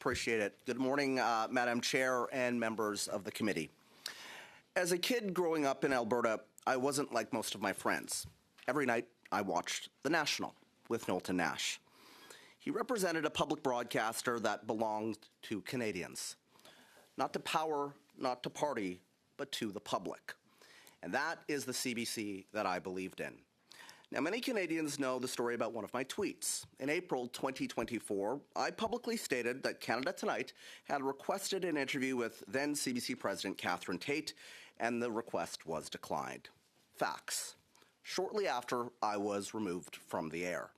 Appreciate it. Good morning, Madam Chair and members of the committee. As a kid growing up in Alberta, I wasn't like most of my friends. Every night, I watched The National with Knowlton Nash. He represented a public broadcaster that belonged to Canadians. Not to power, not to party, but to the public. And that is the CBC that I believed in. Now, many Canadians know the story about one of my tweets. In April 2024, I publicly stated that Canada Tonight had requested an interview with then CBC President Catherine Tate, and the request was declined. Facts. Shortly after, I was removed from the air.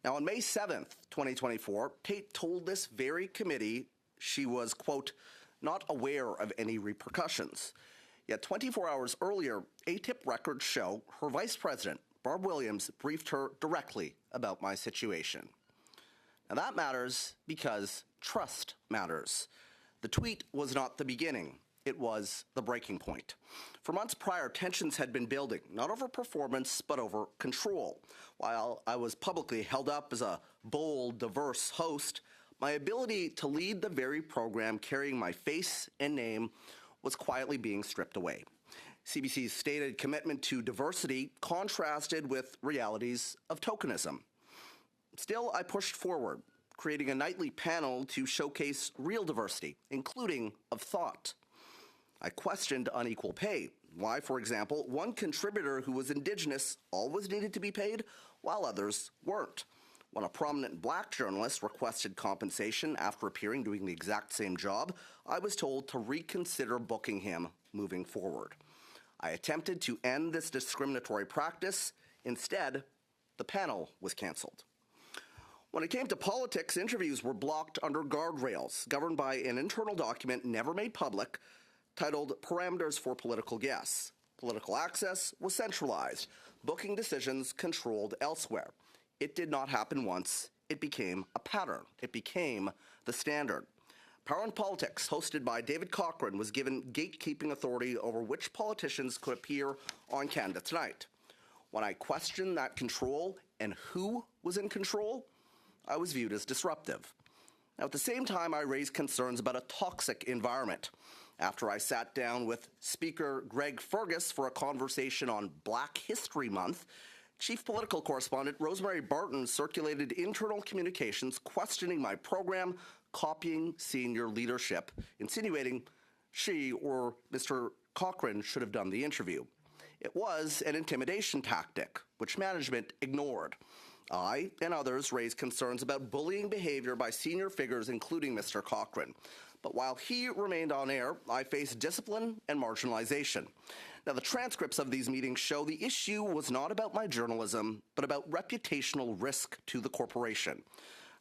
Now, on May 7th, 2024, Tate told this very committee she was, quote, not aware of any repercussions. Yet 24 hours earlier, ATIP records show her vice president, Barb Williams, briefed her directly about my situation. Now that matters because trust matters. The tweet was not the beginning. It was the breaking point. For months prior, tensions had been building, not over performance, but over control. While I was publicly held up as a bold, diverse host, my ability to lead the very program carrying my face and name was quietly being stripped away. CBC's stated commitment to diversity contrasted with realities of tokenism. Still, I pushed forward, creating a nightly panel to showcase real diversity, including of thought. I questioned unequal pay. Why, for example, one contributor who was Indigenous always needed to be paid, while others weren't. When a prominent black journalist requested compensation after appearing doing the exact same job, I was told to reconsider booking him moving forward. I attempted to end this discriminatory practice. Instead, the panel was canceled. When it came to politics, interviews were blocked under guardrails, governed by an internal document never made public, titled Parameters for Political Guests. Political access was centralized, booking decisions controlled elsewhere. It did not happen once. It became a pattern. It became the standard. Power in Politics, hosted by David Cochrane, was given gatekeeping authority over which politicians could appear on Canada Tonight. When I questioned that control and who was in control, I was viewed as disruptive. Now, at the same time, I raised concerns about a toxic environment. After I sat down with Speaker Greg Fergus for a conversation on Black History Month, Chief Political Correspondent Rosemary Barton circulated internal communications questioning my program, copying senior leadership, insinuating she or Mr. Cochrane should have done the interview. It was an intimidation tactic, which management ignored. I and others raised concerns about bullying behavior by senior figures, including Mr. Cochrane. But while he remained on air, I faced discipline and marginalization. Now, the transcripts of these meetings show the issue was not about my journalism, but about reputational risk to the corporation.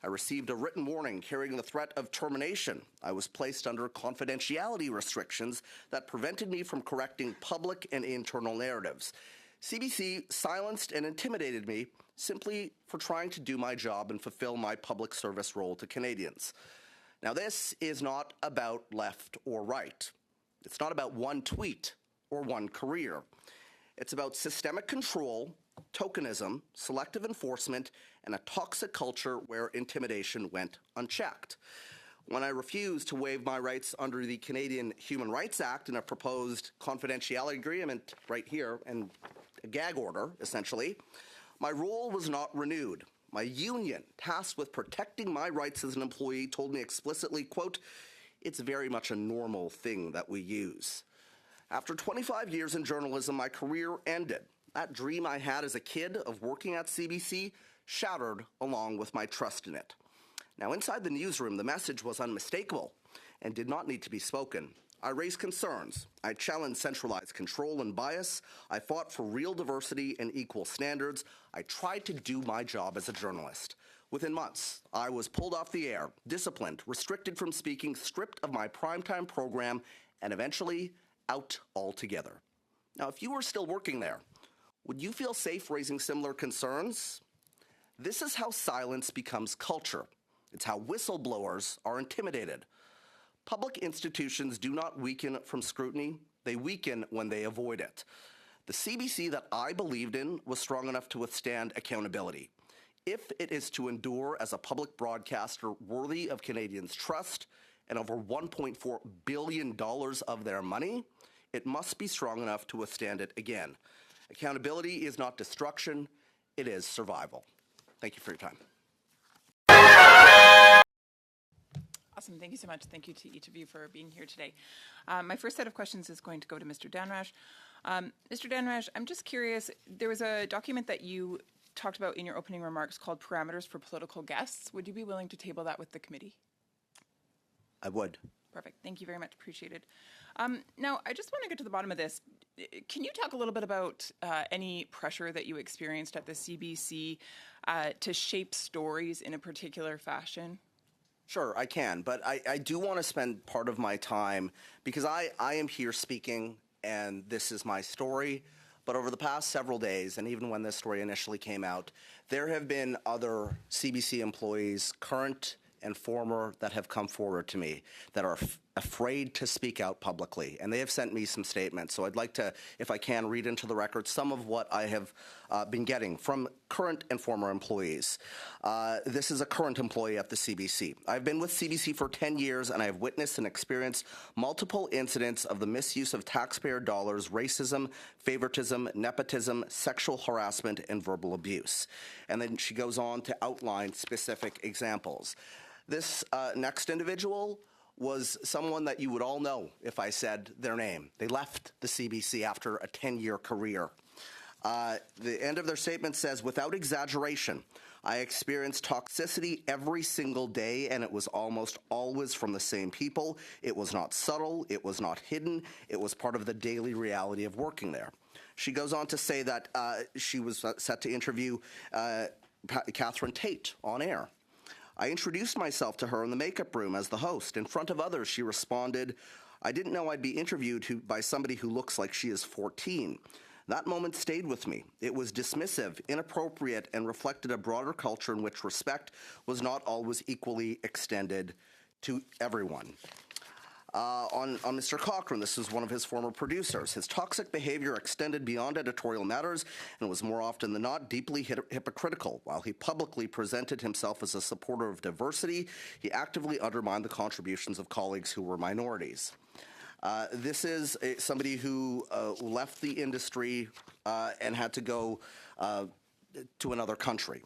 I received a written warning carrying the threat of termination. I was placed under confidentiality restrictions that prevented me from correcting public and internal narratives. CBC silenced and intimidated me simply for trying to do my job and fulfill my public service role to Canadians. Now, this is not about left or right. It's not about one tweet or one career. It's about systemic control, tokenism, selective enforcement, and a toxic culture where intimidation went unchecked. When I refused to waive my rights under the Canadian Human Rights Act in a proposed confidentiality agreement right here, and a gag order, essentially, my role was not renewed. My union, tasked with protecting my rights as an employee, told me explicitly, quote, it's very much a normal thing that we use. After 25 years in journalism, my career ended. That dream I had as a kid of working at CBC shattered along with my trust in it. Now, inside the newsroom, the message was unmistakable and did not need to be spoken. I raised concerns. I challenged centralized control and bias. I fought for real diversity and equal standards. I tried to do my job as a journalist. Within months, I was pulled off the air, disciplined, restricted from speaking, stripped of my primetime program, and eventually out altogether. Now, if you were still working there, would you feel safe raising similar concerns? This is how silence becomes culture. It's how whistleblowers are intimidated. Public institutions do not weaken from scrutiny. They weaken when they avoid it. The CBC that I believed in was strong enough to withstand accountability. If it is to endure as a public broadcaster worthy of Canadians' trust and over $1.4 billion of their money, it must be strong enough to withstand it again. Accountability is not destruction, it is survival. Thank you for your time. Awesome. Thank you so much. Thank you to each of you for being here today. My first set of questions is going to go to Mr. Dhanraj. Mr. Dhanraj, I'm just curious, there was a document that you talked about in your opening remarks called Parameters for Political Guests. Would you be willing to table that with the committee? I would. Perfect. Thank you very much. Appreciated. Now, I just want to get to the bottom of this. Can you talk a little bit about any pressure that you experienced at the CBC to shape stories in a particular fashion? Sure, I can, but I do want to spend part of my time, because I am here speaking, and this is my story, but over the past several days, and even when this story initially came out, there have been other CBC employees, current and former, that have come forward to me that are afraid to speak out publicly, and they have sent me some statements. So I'd like to, if I can, read into the record some of what I have been getting from current and former employees. This is a current employee at the CBC. I've been with CBC for 10 years, and I have witnessed and experienced multiple incidents of the misuse of taxpayer dollars, racism, favoritism, nepotism, sexual harassment, and verbal abuse. And then she goes on to outline specific examples. This next individual was someone that you would all know if I said their name. They left the CBC after a 10-year career. The end of their statement says, "Without exaggeration, I experienced toxicity every single day, and it was almost always from the same people. It was not subtle. It was not hidden. It was part of the daily reality of working there." She goes on to say that she was set to interview Catherine Tate on air. "I introduced myself to her in the makeup room as the host. In front of others, she responded, 'I didn't know I'd be interviewed by somebody who looks like she is 14. That moment stayed with me. It was dismissive, inappropriate, and reflected a broader culture in which respect was not always equally extended to everyone." On Mr. Cochrane, this is one of his former producers. "His toxic behavior extended beyond editorial matters and was more often than not deeply hypocritical. While he publicly presented himself as a supporter of diversity, he actively undermined the contributions of colleagues who were minorities." This is somebody who left the industry and had to go to another country.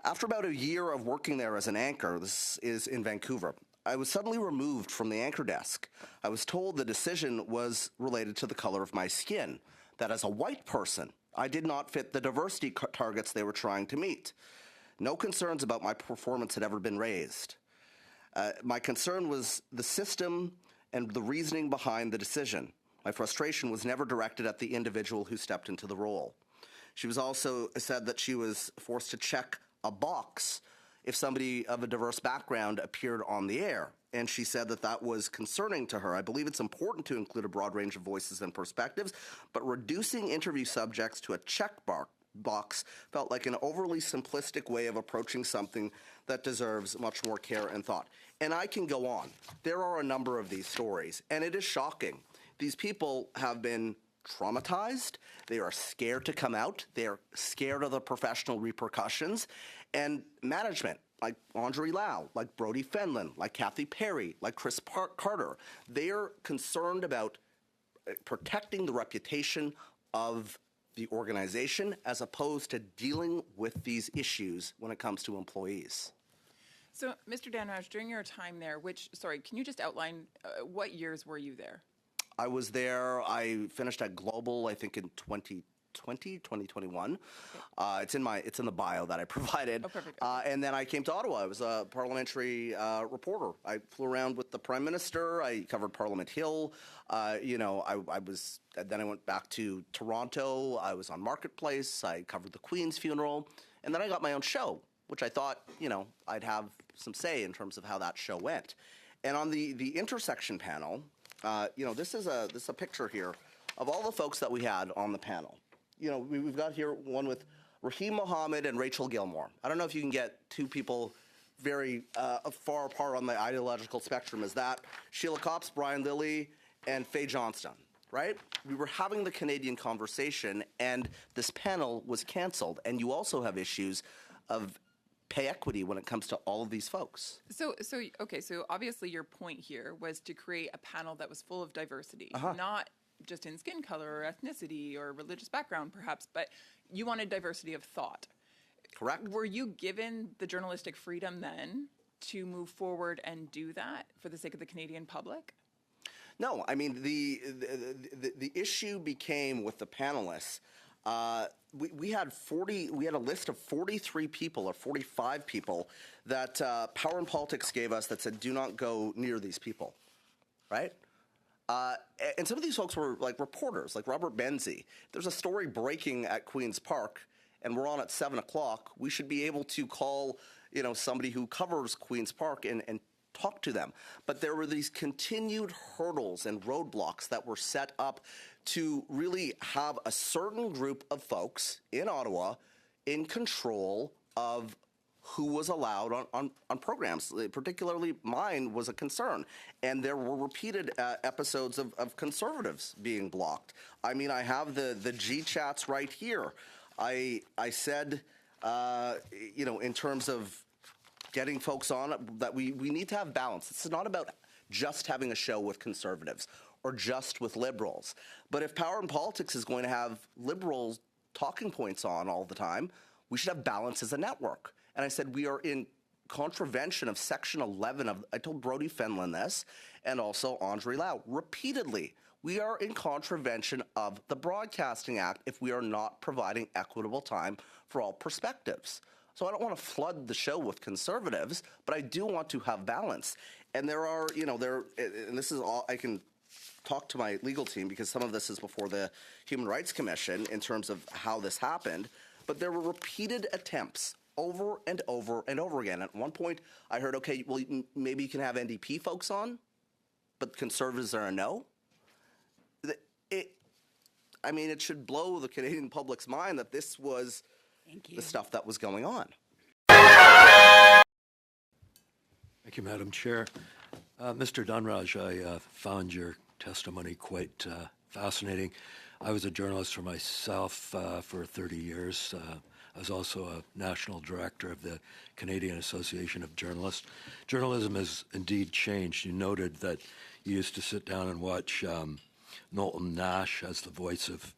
"After about a year of working there as an anchor," this is in Vancouver, "I was suddenly removed from the anchor desk. I was told the decision was related to the color of my skin, that as a white person, I did not fit the diversity targets they were trying to meet. No concerns about my performance had ever been raised. My concern was the system and the reasoning behind the decision. My frustration was never directed at the individual who stepped into the role." She was also said that she was forced to check a box if somebody of a diverse background appeared on the air. And she said that that was concerning to her. "I believe it's important to include a broad range of voices and perspectives, but reducing interview subjects to a box felt like an overly simplistic way of approaching something that deserves much more care and thought." And I can go on. There are a number of these stories, and it is shocking. These people have been traumatized. They are scared to come out. They are scared of the professional repercussions. And management, like Andre Lau, like Brody Fenlon, like Kathy Perry, like Chris Carter, they are concerned about protecting the reputation of the organization as opposed to dealing with these issues when it comes to employees. So, Mr. Dhanraj, during your time there, can you just outline what years were you there? I was there, I finished at Global, I think in 2021. Okay. It's in the bio that I provided. Oh, perfect. And then I came to Ottawa. I was a parliamentary reporter. I flew around with the Prime Minister. I covered Parliament Hill. Then I went back to Toronto. I was on Marketplace. I covered the Queen's funeral. And then I got my own show, which I thought, I'd have some say in terms of how that show went. And on the intersection panel, this is a picture here of all the folks that we had on the panel. We've got here one with Raheem Mohammed and Rachel Gilmore. I don't know if you can get two people very far apart on the ideological spectrum as that. Sheila Copps, Brian Lilly, and Faye Johnston, right? We were having the Canadian conversation, and this panel was canceled. And you also have issues of pay equity when it comes to all of these folks. So obviously your point here was to create a panel that was full of diversity, not just in skin color or ethnicity or religious background, perhaps, but you wanted diversity of thought. Correct. Were you given the journalistic freedom then to move forward and do that for the sake of the Canadian public? No, I mean, the issue became with the panelists. We had a list of 43 people or 45 people that Power and Politics gave us that said, do not go near these people, right? And some of these folks were like reporters, like Robert Benzie. There's a story breaking at Queen's Park, and we're on at 7 o'clock. We should be able to call, somebody who covers Queen's Park and talk to them. But there were these continued hurdles and roadblocks that were set up to really have a certain group of folks in Ottawa in control of who was allowed on programs. Particularly mine was a concern. And there were repeated episodes of Conservatives being blocked. I mean, I have the G-chats right here. I said, in terms of getting folks on, that we need to have balance. It's not about just having a show with Conservatives or just with Liberals. But if Power and Politics is going to have Liberals talking points on all the time, we should have balance as a network. And I said, we are in contravention of Section 11 of, I told Brodie Fenlon this, and also Andre Lau, repeatedly. We are in contravention of the Broadcasting Act if we are not providing equitable time for all perspectives. So I don't want to flood the show with Conservatives, but I do want to have balance. And there are, and this is all, I can talk to my legal team because some of this is before the Human Rights Commission in terms of how this happened, but there were repeated attempts over and over and over again. At one point, I heard, okay, well, maybe you can have NDP folks on, but Conservatives are a no. It should blow the Canadian public's mind that this was the stuff that was going on. Thank you, Madam Chair. Mr. Dhanraj, I found your testimony quite fascinating. I was a journalist for myself for 30 years. I was also a national director of the Canadian Association of Journalists. Journalism has indeed changed. You noted that you used to sit down and watch Knowlton Nash as the voice of,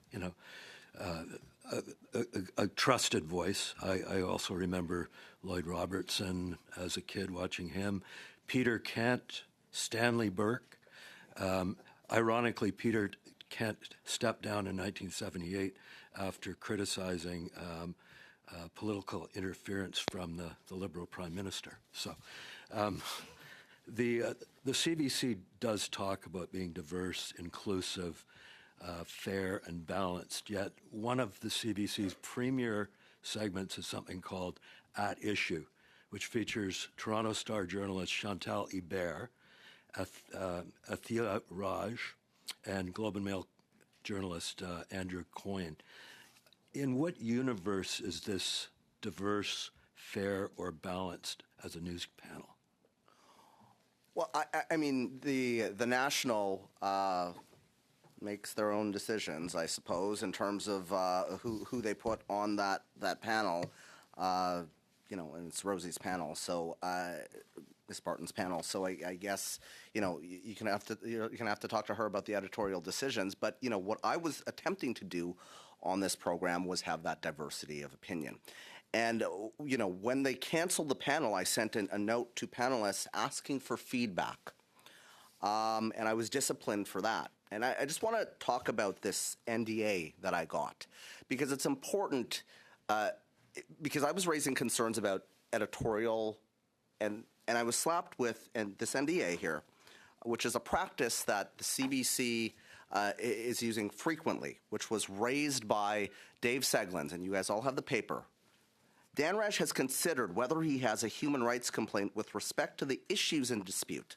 a trusted voice. I also remember Lloyd Robertson as a kid watching him. Peter Kent, Stanley Burke. Ironically, Peter Kent stepped down in 1978 after criticizing political interference from the Liberal Prime Minister. So the CBC does talk about being diverse, inclusive, fair and balanced, yet one of the CBC's premier segments is something called At Issue, which features Toronto Star journalist Chantal Hebert, Athila Raj, and Globe and Mail journalist Andrew Coyne. In what universe is this diverse, fair, or balanced as a news panel? Well, the National makes their own decisions, I suppose, in terms of who they put on that panel. And it's Rosie's panel, so Miss Barton's panel. So I guess you can have to talk to her about the editorial decisions. But what I was attempting to do on this program was have that diversity of opinion. And when they canceled the panel, I sent in a note to panelists asking for feedback, and I was disciplined for that. And I just want to talk about this NDA that I got, because it's important, because I was raising concerns about editorial, and I was slapped with this NDA here, which is a practice that the CBC is using frequently, which was raised by Dave Seglins, and you guys all have the paper. Dhanraj has considered whether he has a human rights complaint with respect to the issues in dispute,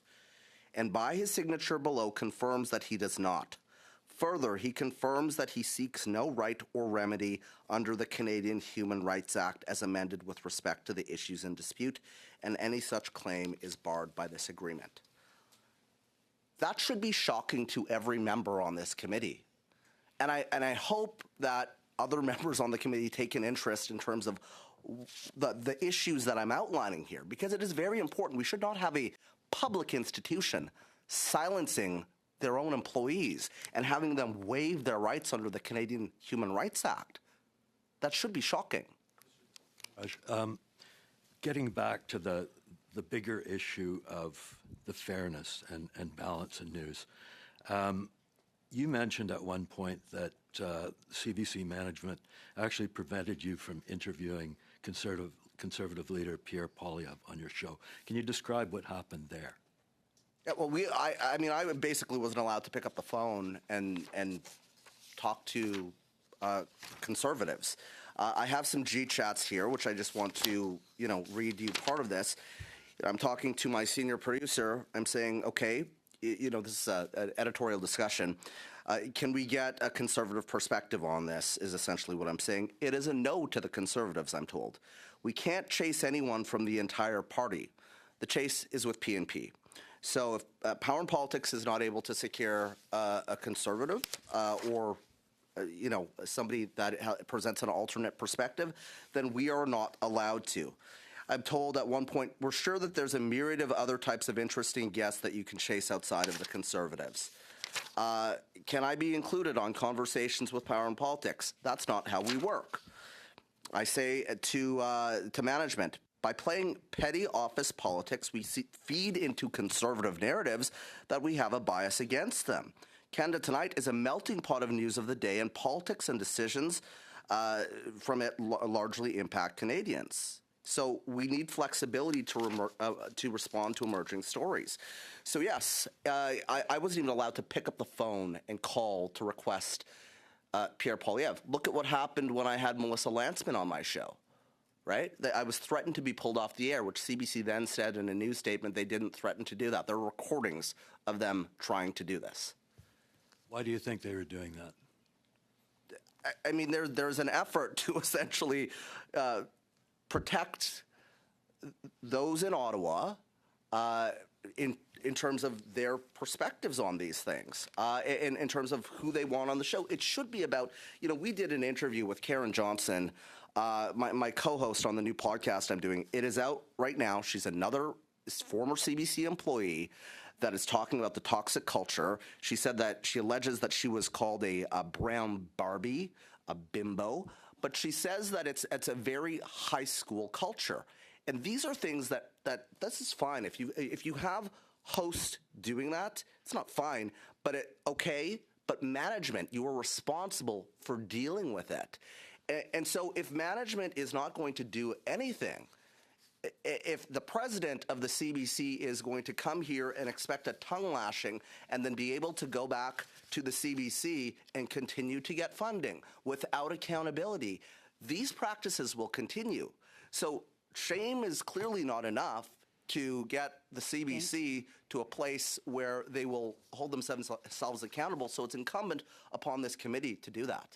and by his signature below confirms that he does not. Further, he confirms that he seeks no right or remedy under the Canadian Human Rights Act as amended with respect to the issues in dispute, and any such claim is barred by this agreement. That should be shocking to every member on this committee. And I hope that other members on the committee take an interest in terms of the issues that I'm outlining here, because it is very important. We should not have a public institution silencing their own employees and having them waive their rights under the Canadian Human Rights Act. That should be shocking. Getting back to the bigger issue of the fairness and balance in news, you mentioned at one point that CBC management actually prevented you from interviewing conservative leader Pierre Poilievre on your show. Can you describe what happened there? Yeah, well, I basically wasn't allowed to pick up the phone and talk to conservatives. I have some G-chats here, which I just want to, read you part of this. I'm talking to my senior producer. I'm saying, okay, this is an editorial discussion. Can we get a conservative perspective on this, is essentially what I'm saying. It is a no to the Conservatives, I'm told. We can't chase anyone from the entire party. The chase is with PNP. So if Power and Politics is not able to secure a Conservative or somebody that presents an alternate perspective, then we are not allowed to. I'm told at one point, we're sure that there's a myriad of other types of interesting guests that you can chase outside of the Conservatives. Can I be included on conversations with Power and Politics? That's not how we work. I say to management, by playing petty office politics, we feed into conservative narratives that we have a bias against them. Canada Tonight is a melting pot of news of the day, and politics and decisions from it largely impact Canadians. So we need flexibility to respond to emerging stories. So yes, I wasn't even allowed to pick up the phone and call to request Pierre Poilievre. Look at what happened when I had Melissa Lantsman on my show, right? I was threatened to be pulled off the air, which CBC then said in a news statement they didn't threaten to do that. There are recordings of them trying to do this. Why do you think they were doing that? I mean, there's an effort to essentially protect those in Ottawa in terms of their perspectives on these things, in terms of who they want on the show. It should be about, we did an interview with Karen Johnson, my co-host on the new podcast I'm doing. It is out right now. She's another former CBC employee that is talking about the toxic culture. She said that she alleges that she was called a brown Barbie, a bimbo, but she says that it's a very high school culture. And these are things that this is fine. If you have hosts doing that, it's not fine, but okay, but management, you are responsible for dealing with it. And so if management is not going to do anything, if the president of the CBC is going to come here and expect a tongue lashing and then be able to go back to the CBC and continue to get funding without accountability, these practices will continue. So shame is clearly not enough to get the CBC to a place where they will hold themselves accountable. So it's incumbent upon this committee to do that.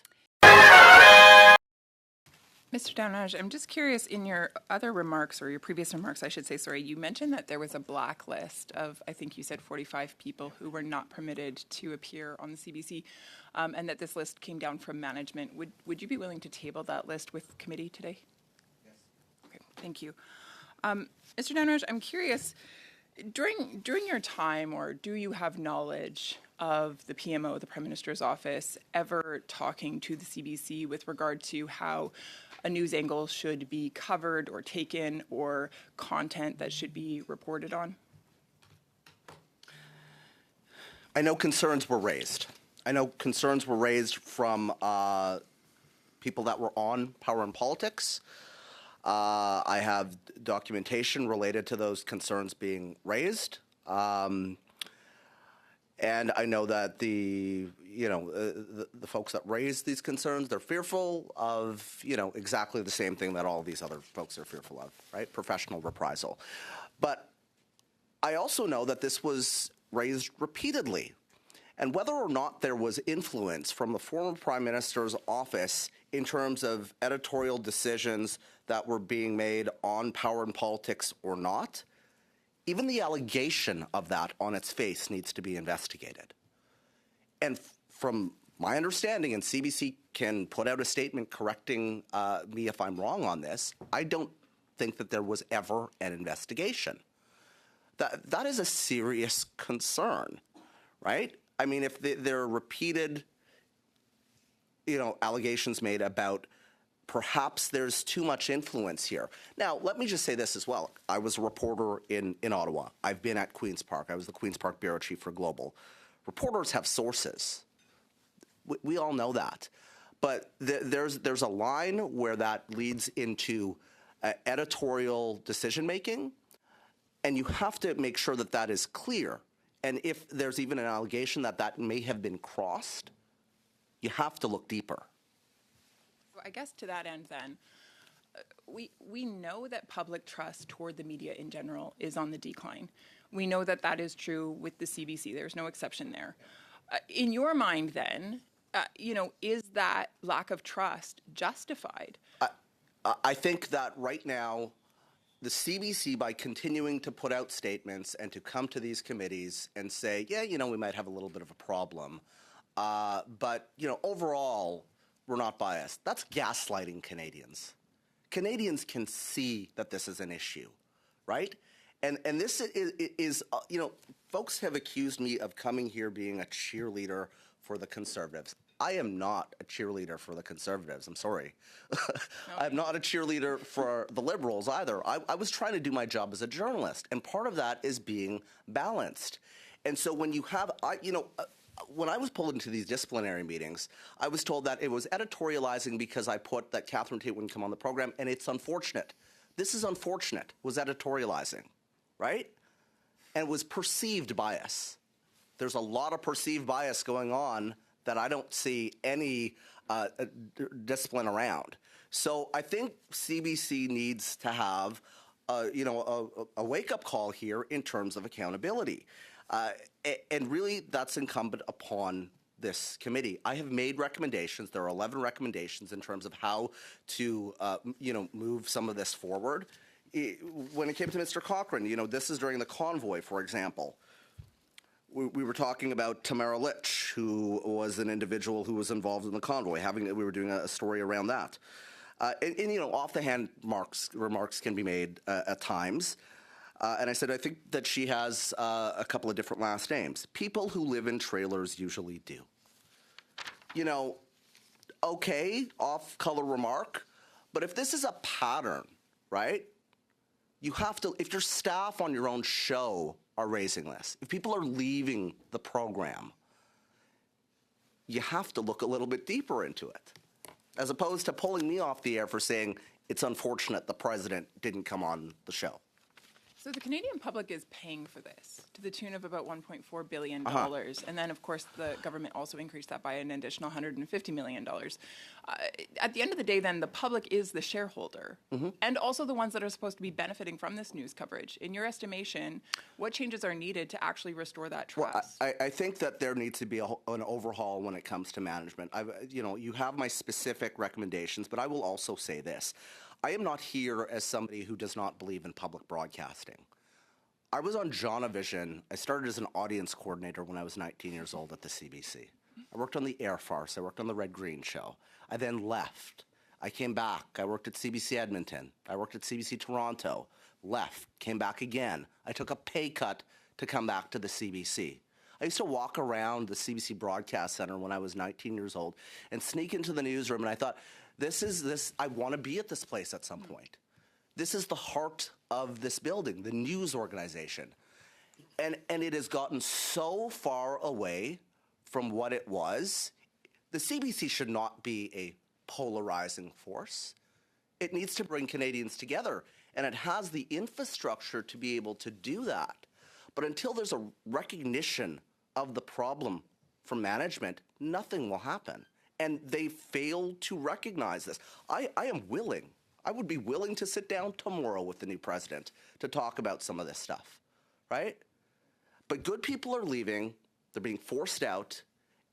Mr. Dhanraj, I'm just curious, in your other remarks, or your previous remarks, I should say, sorry, you mentioned that there was a blacklist of, I think you said 45 people who were not permitted to appear on the CBC, and that this list came down from management. Would you be willing to table that list with committee today? Yes. Okay, thank you. Mr. Dhanraj, I'm curious, during your time, or do you have knowledge of the PMO, the Prime Minister's office, ever talking to the CBC with regard to how a news angle should be covered or taken, or content that should be reported on? I know concerns were raised. I know concerns were raised from people that were on Power and Politics. I have documentation related to those concerns being raised. And I know that the folks that raise these concerns, they're fearful of, exactly the same thing that all these other folks are fearful of, right? Professional reprisal. But I also know that this was raised repeatedly. And whether or not there was influence from the former Prime Minister's office in terms of editorial decisions that were being made on Power and Politics or not, even the allegation of that on its face needs to be investigated. And from my understanding, and CBC can put out a statement correcting me if I'm wrong on this, I don't think that there was ever an investigation. That is a serious concern, right? I mean, if there are repeated, allegations made about perhaps there's too much influence here. Now, let me just say this as well. I was a reporter in Ottawa. I've been at Queen's Park. I was the Queen's Park bureau chief for Global. Reporters have sources. We all know that. But there's a line where that leads into editorial decision-making, and you have to make sure that that is clear. And if there's even an allegation that may have been crossed, you have to look deeper. So I guess to that end then, we know that public trust toward the media in general is on the decline. We know that that is true with the CBC. There's no exception there. In your mind then, is that lack of trust justified? I think that right now, the CBC, by continuing to put out statements and to come to these committees and say, we might have a little bit of a problem, but, overall, we're not biased. That's gaslighting Canadians. Canadians can see that this is an issue, right? And this is folks have accused me of coming here being a cheerleader for the Conservatives. I am not a cheerleader for the Conservatives. I'm sorry. No. I'm not a cheerleader for the Liberals either. I was trying to do my job as a journalist, and part of that is being balanced. And so when you have, when I was pulled into these disciplinary meetings, I was told that it was editorializing because I put that Catherine Tate wouldn't come on the program, and it's unfortunate. This is unfortunate, was editorializing, right? And it was perceived bias. There's a lot of perceived bias going on that I don't see any discipline around. So I think CBC needs to have, a wake-up call here in terms of accountability. And really, that's incumbent upon this committee. I have made recommendations. There are 11 recommendations in terms of how to, move some of this forward. When it came to Mr. Cochrane, this is during the convoy, for example. We were talking about Tamara Litch, who was an individual who was involved in the convoy. We were doing a story around that. And off-the-hand remarks can be made at times. And I said, I think that she has a couple of different last names. People who live in trailers usually do. Okay, off-color remark. But if this is a pattern, right, you have to, if your staff on your own show are raising this, if people are leaving the program, you have to look a little bit deeper into it, as opposed to pulling me off the air for saying it's unfortunate the president didn't come on the show. So the Canadian public is paying for this to the tune of about $1.4 billion. And then, of course, the government also increased that by an additional $150 million. At the end of the day, then, the public is the shareholder and also the ones that are supposed to be benefiting from this news coverage. In your estimation, what changes are needed to actually restore that trust? Well, I think that there needs to be an overhaul when it comes to management. You have my specific recommendations, but I will also say this. I am not here as somebody who does not believe in public broadcasting. I was on Jonavision. I started as an audience coordinator when I was 19 years old at the CBC. I worked on the Air Farce. I worked on the Red Green Show. I then left. I came back. I worked at CBC Edmonton. I worked at CBC Toronto. Left. Came back again. I took a pay cut to come back to the CBC. I used to walk around the CBC Broadcast Center when I was 19 years old and sneak into the newsroom, and I thought, I want to be at this place at some point. This is the heart of this building, the news organization. And it has gotten so far away from what it was. The CBC should not be a polarizing force. It needs to bring Canadians together, and it has the infrastructure to be able to do that. But until there's a recognition of the problem from management, nothing will happen. And they fail to recognize this. I would be willing to sit down tomorrow with the new president to talk about some of this stuff, right? But good people are leaving, they're being forced out,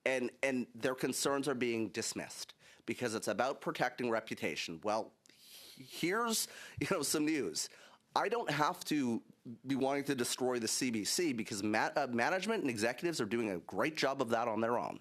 and their concerns are being dismissed because it's about protecting reputation. Well, here's some news. I don't have to be wanting to destroy the CBC because management and executives are doing a great job of that on their own.